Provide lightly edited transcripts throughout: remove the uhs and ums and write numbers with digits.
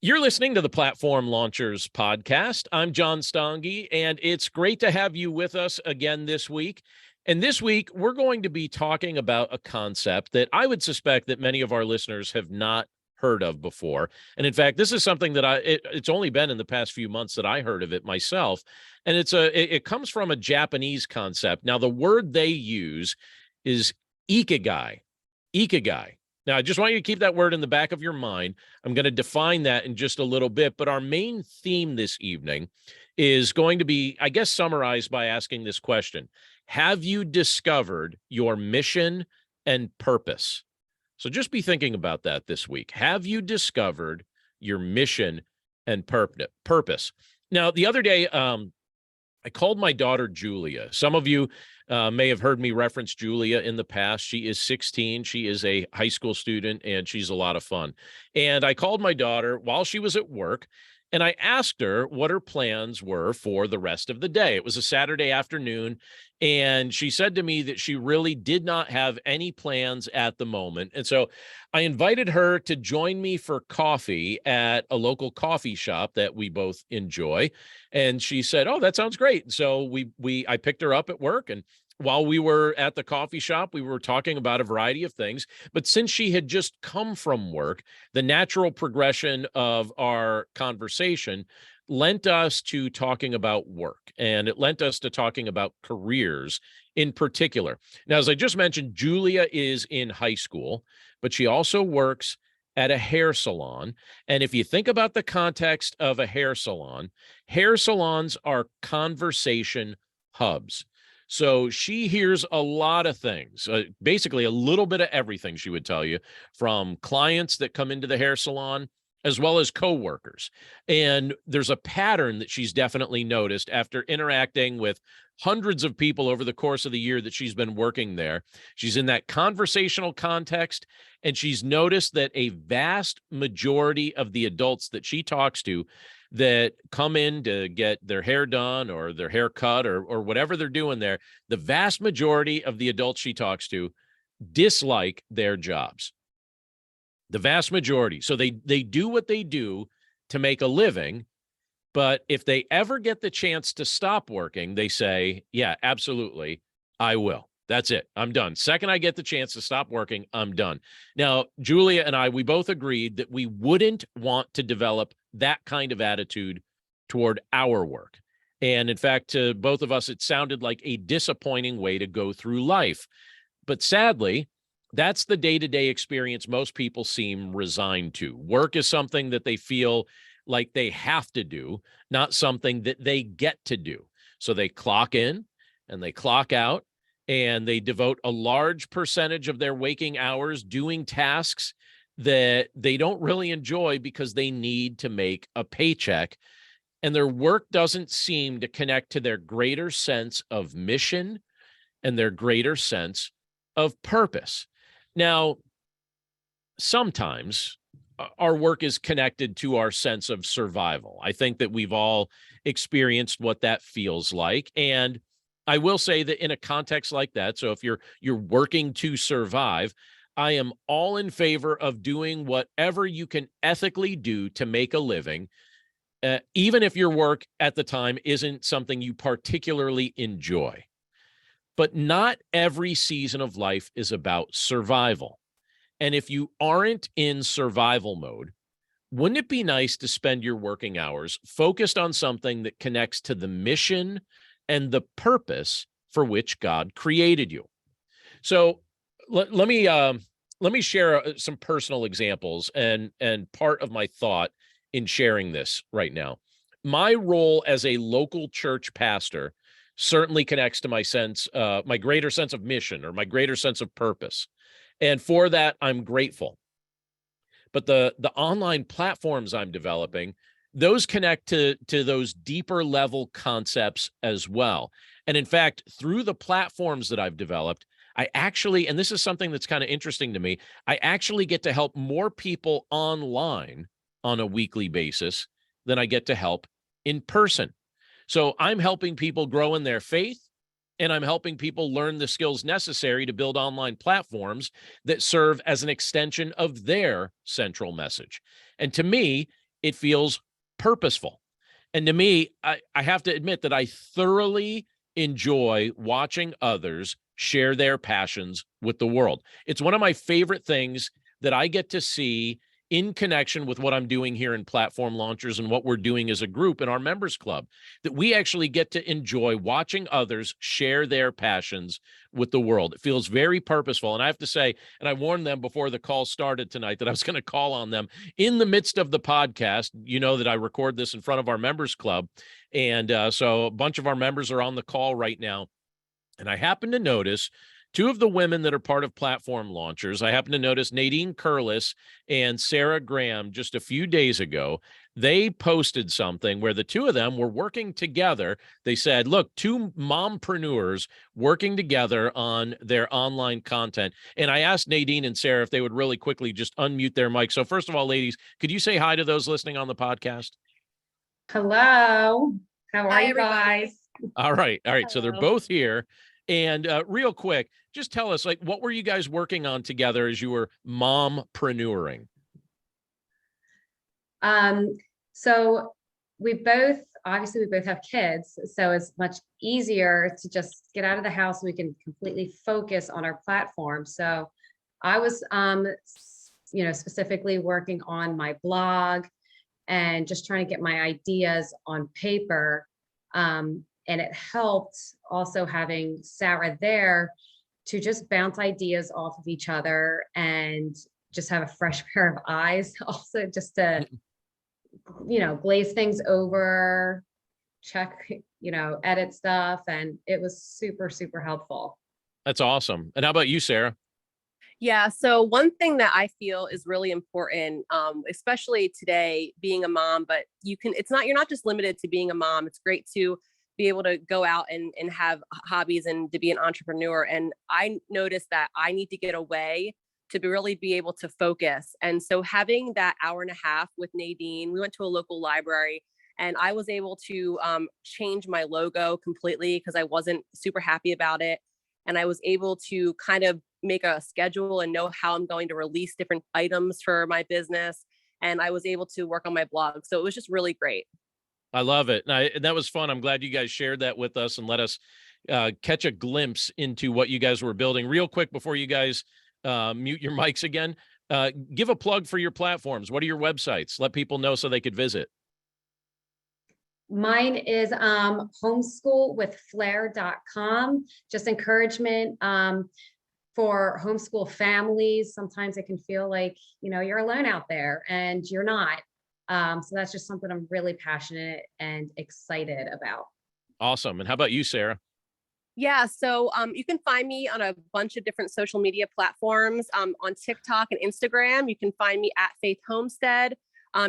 You're listening to the Platform Launchers podcast. I'm John Stange, and it's great to have you with us again this week. And this week, we're going to be talking about a concept that I would suspect that many of our listeners have not heard of before. And in fact, this is something that it's only been in the past few months that I heard of it myself. And it comes from a Japanese concept. Now, the word they use is Ikigai. Ikigai. Now, I just want you to keep that word in the back of your mind. I'm going to define that in just a little bit, but our main theme this evening is going to be, I guess, summarized by asking this question. Have you discovered your mission and purpose? So just be thinking about that this week. Have you discovered your mission and purpose? Now, the other day, I called my daughter Julia. Some of you may have heard me reference Julia in the past. She is 16. She is a high school student, and she's a lot of fun. And I called my daughter while she was at work, and I asked her what her plans were for the rest of the day. It was a Saturday afternoon, and she said to me that she really did not have any plans at the moment. And so I invited her to join me for coffee at a local coffee shop that we both enjoy. And she said, "Oh, that sounds great." So I picked her up at work, and while we were at the coffee shop, we were talking about a variety of things. But since she had just come from work, the natural progression of our conversation lent us to talking about work, and it lent us to talking about careers in particular. Now, as I just mentioned, Julia is in high school, but she also works at a hair salon. And if you think about the context of a hair salons are conversation hubs. So she hears a lot of things, basically a little bit of everything, she would tell you, from clients that come into the hair salon, as well as coworkers. And there's a pattern that she's definitely noticed after interacting with hundreds of people over the course of the year that she's been working there. She's in that conversational context, and she's noticed that a vast majority of the adults that she talks to that come in to get their hair done or their hair cut or whatever they're doing there, the vast majority of the adults she talks to dislike their jobs. The vast majority. So they do what they do to make a living, but if they ever get the chance to stop working, they say, "Yeah, absolutely, I will. That's it. I'm done. Second I get the chance to stop working, I'm done." Now, Julia and I, we both agreed that we wouldn't want to develop that kind of attitude toward our work. And in fact, to both of us, it sounded like a disappointing way to go through life. But sadly, that's the day-to-day experience most people seem resigned to. Work is something that they feel like they have to do, not something that they get to do. So they clock in and they clock out, and they devote a large percentage of their waking hours doing tasks that they don't really enjoy because they need to make a paycheck. And their work doesn't seem to connect to their greater sense of mission and their greater sense of purpose. Now, sometimes our work is connected to our sense of survival. I think that we've all experienced what that feels like. And I will say that in a context like that, so if you're working to survive, I am all in favor of doing whatever you can ethically do to make a living, even if your work at the time isn't something you particularly enjoy. But not every season of life is about survival. And if you aren't in survival mode, wouldn't it be nice to spend your working hours focused on something that connects to the mission and the purpose for which God created you? So let me share some personal examples and part of my thought in sharing this right now. My role as a local church pastor certainly connects to my greater sense of mission or my greater sense of purpose. And for that, I'm grateful. But the online platforms I'm developing, those connect to those deeper level concepts as well. And in fact, through the platforms that I've developed, I actually, and this is something that's kind of interesting to me, I actually get to help more people online on a weekly basis than I get to help in person. So I'm helping people grow in their faith, and I'm helping people learn the skills necessary to build online platforms that serve as an extension of their central message. And to me, it feels purposeful. And to me, I have to admit that I thoroughly enjoy watching others share their passions with the world. It's one of my favorite things that I get to see in connection with what I'm doing here in Platform Launchers and what we're doing as a group in our members club, that we actually get to enjoy watching others share their passions with the world. It feels very purposeful. And I have to say, and I warned them before the call started tonight that I was going to call on them in the midst of the podcast. You know that I record this in front of our members club. And so a bunch of our members are on the call right now. And I happen to notice two of the women that are part of Platform Launchers. I happen to notice Nadine Curlis and Sarah Graham just a few days ago. They posted something where the two of them were working together. They said, look, two mompreneurs working together on their online content. And I asked Nadine and Sarah if they would really quickly just unmute their mic. So first of all, ladies, could you say hi to those listening on the podcast? Hello. How are you everybody. guys? All right. All right. Hello. So they're both here. And real quick, just tell us, like, what were you guys working on together as you were mompreneuring? So we both have kids, so it's much easier to just get out of the house. We can completely focus on our platform. So I was, specifically working on my blog and just trying to get my ideas on paper. And it helped also having Sarah there to just bounce ideas off of each other and just have a fresh pair of eyes also just to, glaze things over, check, edit stuff. And it was super, super helpful. That's awesome. And how about you, Sarah? Yeah. So one thing that I feel is really important, especially today being a mom, but you're not just limited to being a mom. It's great to be able to go out and have hobbies and to be an entrepreneur. And I noticed that I need to get away to really be able to focus. And so having that hour and a half with Nadine, we went to a local library and I was able to change my logo completely because I wasn't super happy about it. And I was able to kind of make a schedule and know how I'm going to release different items for my business. And I was able to work on my blog. So it was just really great. I love it. And that was fun. I'm glad you guys shared that with us and let us catch a glimpse into what you guys were building. Real quick, before you guys mute your mics again, give a plug for your platforms. What are your websites? Let people know so they could visit. Mine is homeschoolwithflair.com. Just encouragement for homeschool families. Sometimes it can feel like, you're alone out there and you're not. So that's just something I'm really passionate and excited about. Awesome. And how about you, Sarah? Yeah, so you can find me on a bunch of different social media platforms. On TikTok and Instagram, you can find me at Faith Homestead.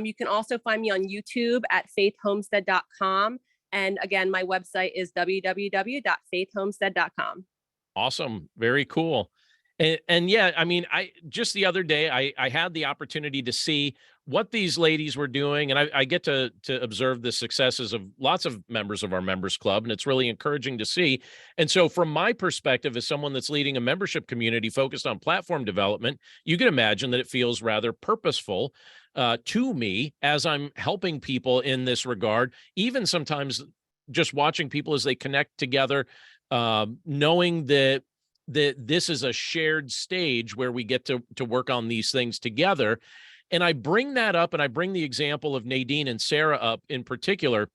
You can also find me on YouTube at faithhomestead.com. And again, my website is www.faithhomestead.com. Awesome. Very cool. And yeah, I mean, just the other day, I had the opportunity to see what these ladies were doing. And I get to observe the successes of lots of members of our members club. And it's really encouraging to see. And so from my perspective, as someone that's leading a membership community focused on platform development, you can imagine that it feels rather purposeful to me as I'm helping people in this regard, even sometimes just watching people as they connect together, knowing that this is a shared stage where we get to work on these things together. And I bring that up, and I bring the example of Nadine and Sarah up in particular,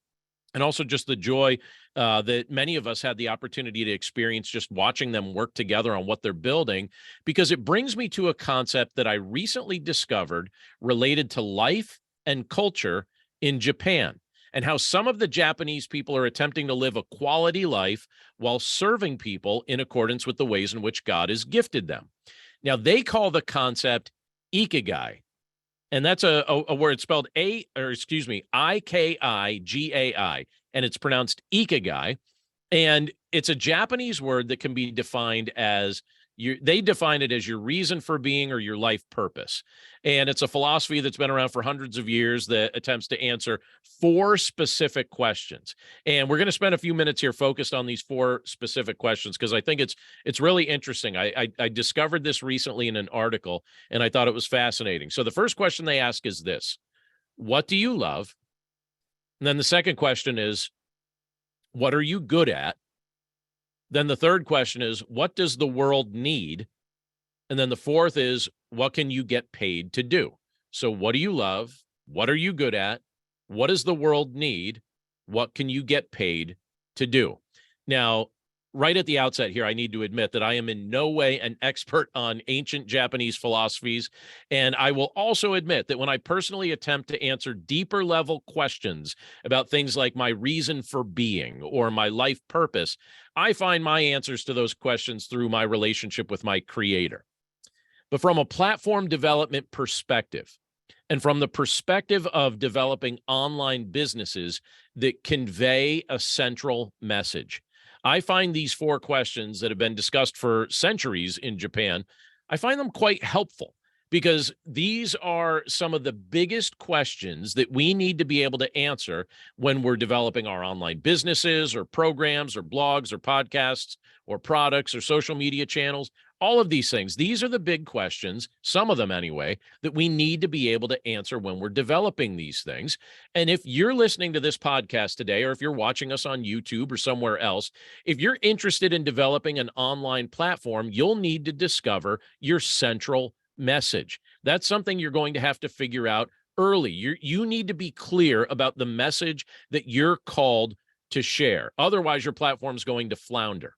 and also just the joy that many of us had the opportunity to experience just watching them work together on what they're building, because it brings me to a concept that I recently discovered related to life and culture in Japan, and how some of the Japanese people are attempting to live a quality life while serving people in accordance with the ways in which God has gifted them. Now, they call the concept Ikigai, and that's a word spelled Ikigai, and it's pronounced Ikigai. And it's a Japanese word that can be defined as they define it as your reason for being or your life purpose. And it's a philosophy that's been around for hundreds of years that attempts to answer 4 specific questions. And we're going to spend a few minutes here focused on these 4 specific questions, because I think it's really interesting. I discovered this recently in an article, and I thought it was fascinating. So the first question they ask is this: what do you love? And then the second question is, what are you good at? Then the third question is, what does the world need? And then the fourth is, what can you get paid to do? So what do you love? What are you good at? What does the world need? What can you get paid to do? Now, right at the outset here, I need to admit that I am in no way an expert on ancient Japanese philosophies. And I will also admit that when I personally attempt to answer deeper level questions about things like my reason for being or my life purpose, I find my answers to those questions through my relationship with my creator. But from a platform development perspective, and from the perspective of developing online businesses that convey a central message, I find these four questions that have been discussed for centuries in Japan, I find them quite helpful because these are some of the biggest questions that we need to be able to answer when we're developing our online businesses or programs or blogs or podcasts or products or social media channels. All of these things, these are the big questions, some of them anyway, that we need to be able to answer when we're developing these things. And if you're listening to this podcast today, or if you're watching us on YouTube or somewhere else, if you're interested in developing an online platform, you'll need to discover your central message. That's something you're going to have to figure out early. You need to be clear about the message that you're called to share. Otherwise, your platform's going to flounder.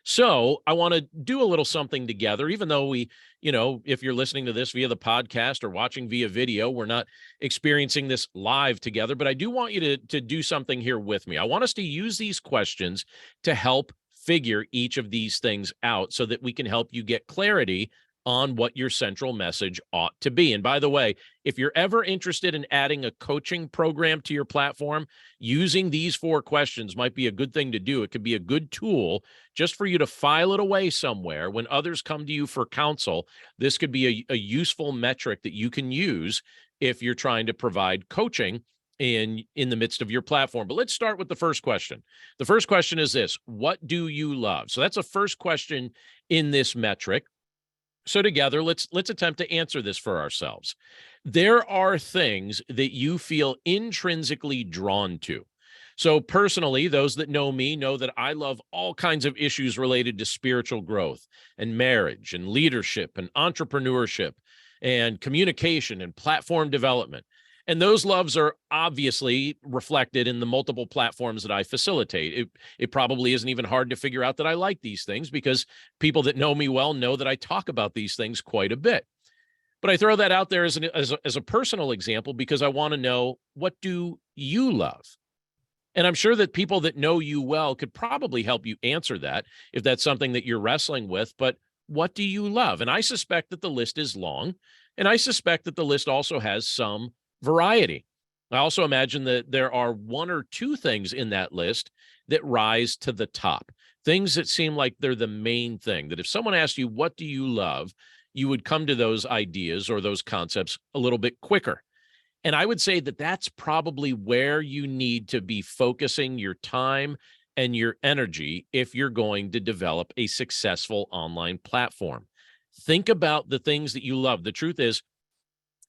So I want to do a little something together, even though if you're listening to this via the podcast or watching via video, we're not experiencing this live together, but I do want you to do something here with me. I want us to use these questions to help figure each of these things out so that we can help you get clarity on what your central message ought to be. And by the way, if you're ever interested in adding a coaching program to your platform, using these four questions might be a good thing to do. It could be a good tool just for you to file it away somewhere. When others come to you for counsel, this could be a useful metric that you can use if you're trying to provide coaching in the midst of your platform. But let's start with the first question. The first question is this: what do you love? So that's a first question in this metric. So together, let's attempt to answer this for ourselves. There are things that you feel intrinsically drawn to. So personally, those that know me know that I love all kinds of issues related to spiritual growth and marriage and leadership and entrepreneurship and communication and platform development. And those loves are obviously reflected in the multiple platforms that I facilitate. It probably isn't even hard to figure out that I like these things because people that know me well know that I talk about these things quite a bit. But I throw that out there as a personal example because I want to know, what do you love? And I'm sure that people that know you well could probably help you answer that if that's something that you're wrestling with. But what do you love? And I suspect that the list is long, and I suspect that the list also has some variety. I also imagine that there are one or two things in that list that rise to the top, things that seem like they're the main thing, that if someone asked you, what do you love, you would come to those ideas or those concepts a little bit quicker. And I would say that that's probably where you need to be focusing your time and your energy if you're going to develop a successful online platform. Think about the things that you love. The truth is,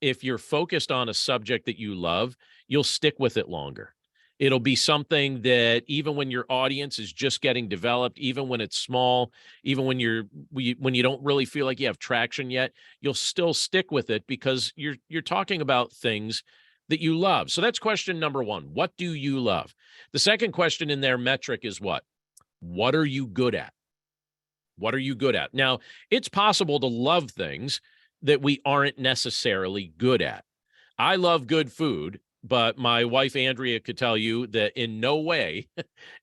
if you're focused on a subject that you love, you'll stick with it longer. It'll be something that even when your audience is just getting developed, even when it's small, even when you don't really feel like you have traction yet, you'll still stick with it because you're talking about things that you love. So that's question number one. What do you love? The second question in their metric is what? What are you good at? What are you good at? Now, it's possible to love things that we aren't necessarily good at. I love good food, but my wife, Andrea, could tell you that in no way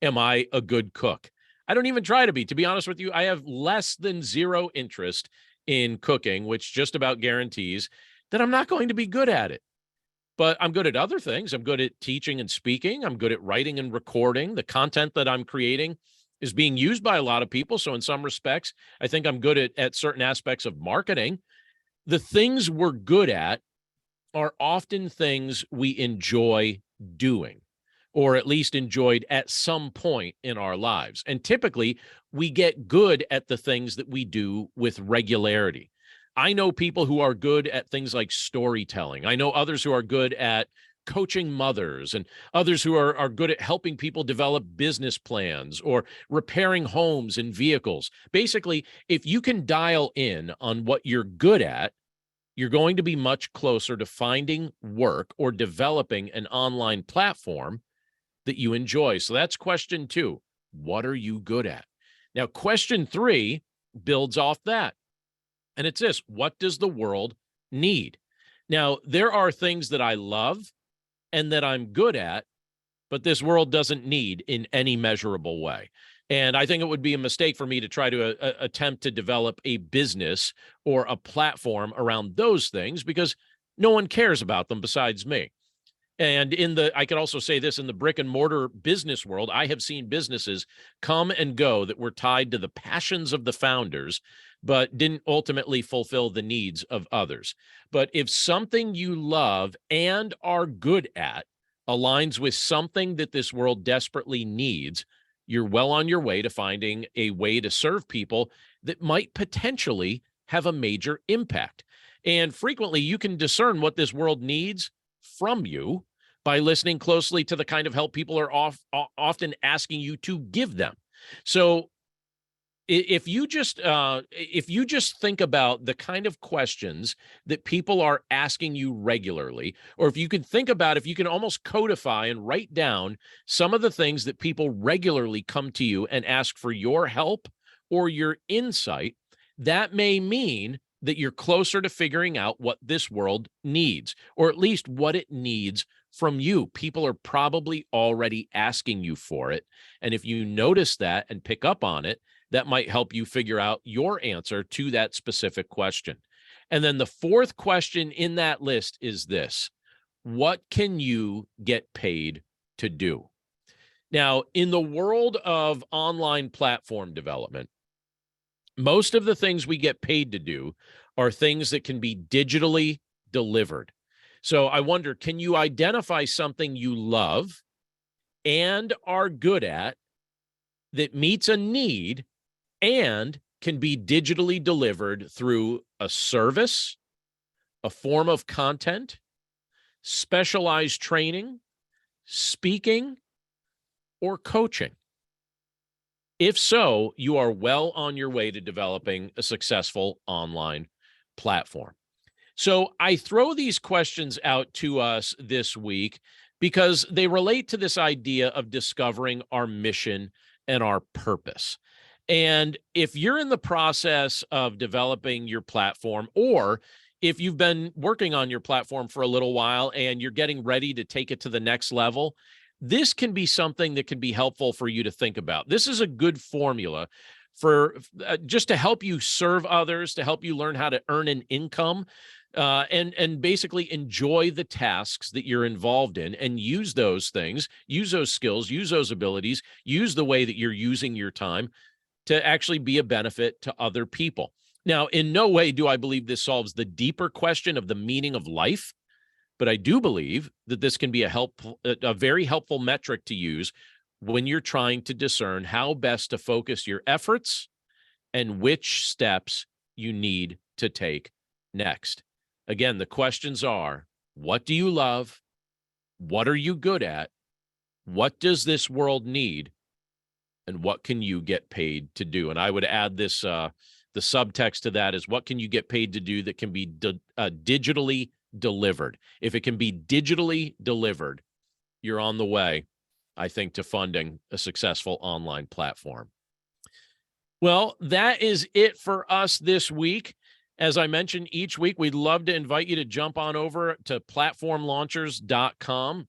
am I a good cook. I don't even try to be. To be honest with you, I have less than zero interest in cooking, which just about guarantees that I'm not going to be good at it. But I'm good at other things. I'm good at teaching and speaking. I'm good at writing and recording. The content that I'm creating is being used by a lot of people. So in some respects, I think I'm good at certain aspects of marketing. The things we're good at are often things we enjoy doing, or at least enjoyed at some point in our lives. And typically, we get good at the things that we do with regularity. I know people who are good at things like storytelling. I know others who are good at coaching mothers, and others who are good at helping people develop business plans or repairing homes and vehicles. Basically, if you can dial in on what you're good at, you're going to be much closer to finding work or developing an online platform that you enjoy. So that's question 2. What are you good at? Now, question 3 builds off that. And it's this: what does the world need? Now, there are things that I love and that I'm good at, but this world doesn't need in any measurable way. And I think it would be a mistake for me to try to attempt to develop a business or a platform around those things, because no one cares about them besides me. And I could also say this: in the brick and mortar business world, I have seen businesses come and go that were tied to the passions of the founders, but didn't ultimately fulfill the needs of others. But if something you love and are good at aligns with something that this world desperately needs, you're well on your way to finding a way to serve people that might potentially have a major impact. And frequently, you can discern what this world needs from you by listening closely to the kind of help people are often asking you to give them. So if you just think about the kind of questions that people are asking you regularly, or if you can almost codify and write down some of the things that people regularly come to you and ask for your help or your insight, that may mean that you're closer to figuring out what this world needs, or at least what it needs from you. People are probably already asking you for it. And if you notice that and pick up on it, that might help you figure out your answer to that specific question. And then the 4th question in that list is this: what can you get paid to do? Now, in the world of online platform development, most of the things we get paid to do are things that can be digitally delivered. So I wonder, can you identify something you love and are good at that meets a need and can be digitally delivered through a service, a form of content, specialized training, speaking, or coaching? If so, you are well on your way to developing a successful online platform. So I throw these questions out to us this week because they relate to this idea of discovering our mission and our purpose. And if you're in the process of developing your platform, or if you've been working on your platform for a little while and you're getting ready to take it to the next level, this can be something that can be helpful for you to think about. This is a good formula for just to help you serve others, to help you learn how to earn an income, and basically enjoy the tasks that you're involved in, and use those things, use those skills, use those abilities, use the way that you're using your time to actually be a benefit to other people. Now, in no way do I believe this solves the deeper question of the meaning of life, but I do believe that this can be a very helpful metric to use when you're trying to discern how best to focus your efforts and which steps you need to take next. Again, the questions are: what do you love? What are you good at? What does this world need? And what can you get paid to do? And I would add this, the subtext to that is: what can you get paid to do that can be digitally delivered? If it can be digitally delivered, you're on the way, I think, to funding a successful online platform. Well, that is it for us this week. As I mentioned, each week, we'd love to invite you to jump on over to platformlaunchers.com.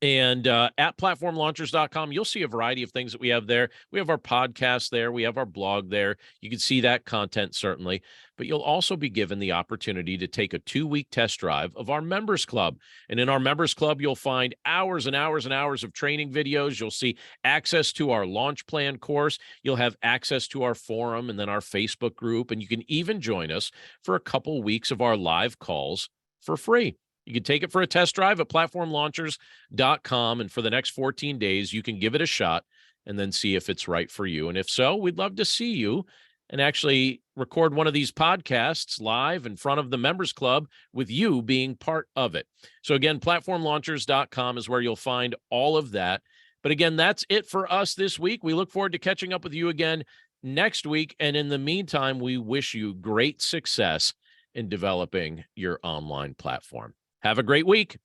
And at platformlaunchers.com, you'll see a variety of things that we have there. We have our podcast there. We have our blog there. You can see that content, certainly. But you'll also be given the opportunity to take a 2-week test drive of our members club. And in our members club, you'll find hours and hours and hours of training videos. You'll see access to our launch plan course. You'll have access to our forum and then our Facebook group. And you can even join us for a couple weeks of our live calls for free. You can take it for a test drive at platformlaunchers.com. And for the next 14 days, you can give it a shot and then see if it's right for you. And if so, we'd love to see you and actually record one of these podcasts live in front of the members club with you being part of it. So again, platformlaunchers.com is where you'll find all of that. But again, that's it for us this week. We look forward to catching up with you again next week. And in the meantime, we wish you great success in developing your online platform. Have a great week.